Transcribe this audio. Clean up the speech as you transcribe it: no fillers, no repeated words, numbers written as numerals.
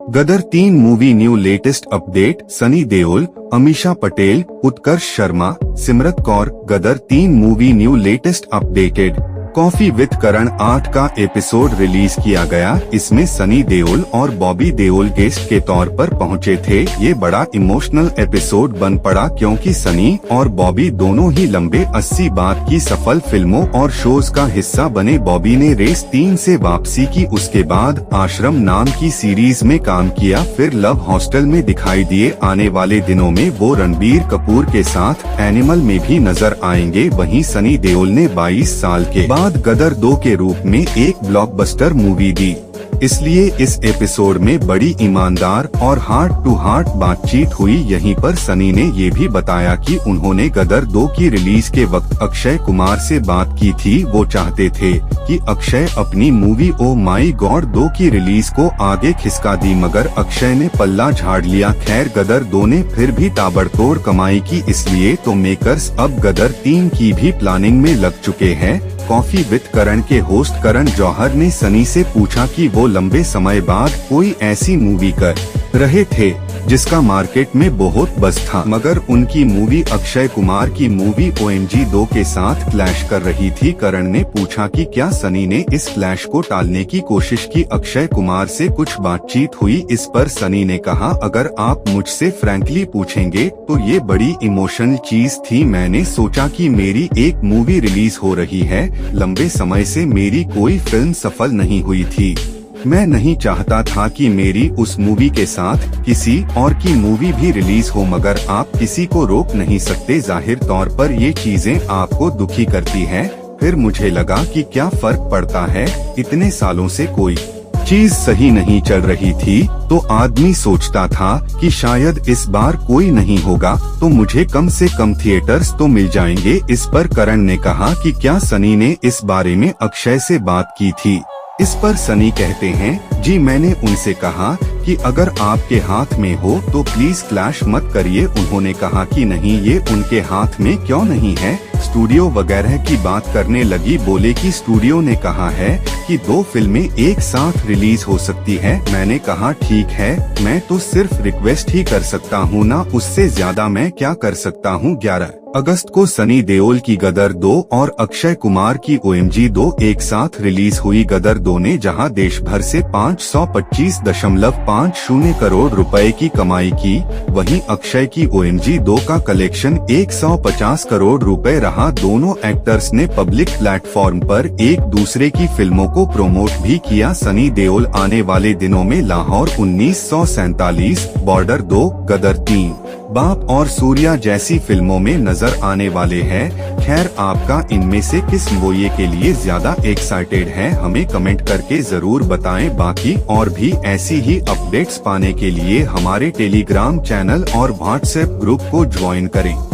Gadar 3 movie new latest update. Sunny Deol, Ameesha Patel, Utkarsh Sharma, Simrat Kaur. Gadar 3 movie new latest updated. Koffee with Karan 8 का episode release किया गया। इसमें सनी देओल और बॉबी देओल गेस्ट के तौर पर पहुंचे थे। ये बड़ा इमोशनल एपिसोड बन पड़ा क्योंकि सनी और बॉबी दोनों ही लंबे 80 बाद की सफल फिल्मों और शोज का हिस्सा बने। बॉबी ने रेस 3 से वापसी की, उसके बाद आश्रम नाम की सीरीज में काम किया, फिर लव हॉस्टल में दिखाई दिए। आने वाले दिनों में वो रणबीर कपूर के साथ एनिमल में भी नजर आएंगे। वहीं सनी देओल ने 22 साल के बाद गदर 2 के रूप में एक ब्लॉकबस्टर मूवी दी, इसलिए इस एपिसोड में बड़ी ईमानदार और हार्ट टू हार्ट बातचीत हुई। यहीं पर सनी ने ये भी बताया कि उन्होंने गदर 2 की रिलीज के वक्त अक्षय कुमार से बात की थी। वो चाहते थे कि अक्षय अपनी मूवी ओ माई गॉड 2 की रिलीज को आगे खिसका दी, मगर अक्षय ने पल्ला झाड़ लिया। खैर, गदर 2 ने फिर भी ताबड़तोड़ कमाई की, इसलिए तो मेकर्स अब गदर 3 की भी प्लानिंग में लग चुके हैं। कॉफी विद करण के होस्ट करण जौहर ने सनी से पूछा कि वो लंबे समय बाद कोई ऐसी मूवी कर रहे थे जिसका मार्केट में बहुत बज़ था, मगर उनकी मूवी अक्षय कुमार की मूवी OMG 2 के साथ क्लैश कर रही थी। करण ने पूछा कि क्या सनी ने इस क्लैश को टालने की कोशिश की। अक्षय कुमार से कुछ बातचीत हुई। इस पर सनी ने कहा, अगर आप मुझसे फ्रैंकली पूछेंगे तो ये बड़ी इमोशनल चीज थी। मैंने सोचा कि मेरी एक मूवी रिलीज हो रही है, लंबे समय से मेरी कोई फिल्म सफल नहीं हुई थी। मैं नहीं चाहता था कि मेरी उस मूवी के साथ किसी और की मूवी भी रिलीज हो, मगर आप किसी को रोक नहीं सकते। जाहिर तौर पर ये चीजें आपको दुखी करती हैं। फिर मुझे लगा कि क्या फर्क पड़ता है, इतने सालों से कोई चीज सही नहीं चल रही थी तो आदमी सोचता था कि शायद इस बार कोई नहीं होगा तो मुझे कम से कम थिएटर्स तो मिल जाएंगे। इस पर करण ने कहा कि क्या सनी ने इस बारे में अक्षय से बात की थी। इस पर सनी कहते हैं, जी मैंने उनसे कहा कि अगर आपके हाथ में हो तो प्लीज क्लैश मत करिए। उन्होंने कहा कि नहीं, ये उनके हाथ में क्यों नहीं है। स्टूडियो वगैरह की बात करने लगी। बोले कि स्टूडियो ने कहा है कि 2 फिल्में एक साथ रिलीज हो सकती है। मैंने कहा ठीक है, मैं तो सिर्फ रिक्वेस्ट ही कर सकता हूँ ना, उससे ज्यादा मैं क्या कर सकता हूँ। 11 अगस्त को सनी देओल की गदर 2 और अक्षय कुमार की OMG 2 एक साथ रिलीज हुई। गदर 2 ने जहां देश भर से 525.50 करोड़ रुपए की कमाई की, वहीं अक्षय की OMG 2 का कलेक्शन 150 करोड़ रुपए रहा। दोनों एक्टर्स ने पब्लिक प्लेटफॉर्म पर एक दूसरे की फिल्मों को प्रमोट भी किया। सनी देओल आने वाले दिनों में लाहौर 1947, बॉर्डर 2, गदर 3, बाप और सूर्या जैसी फिल्मों में नजर आने वाले हैं। खैर, आपका इनमें से किस मूवी के लिए ज्यादा एक्साइटेड है, हमें कमेंट करके जरूर बताएं। बाकी और भी ऐसी ही अपडेट्स पाने के लिए हमारे टेलीग्राम चैनल और व्हाट्सएप ग्रुप को ज्वाइन करें।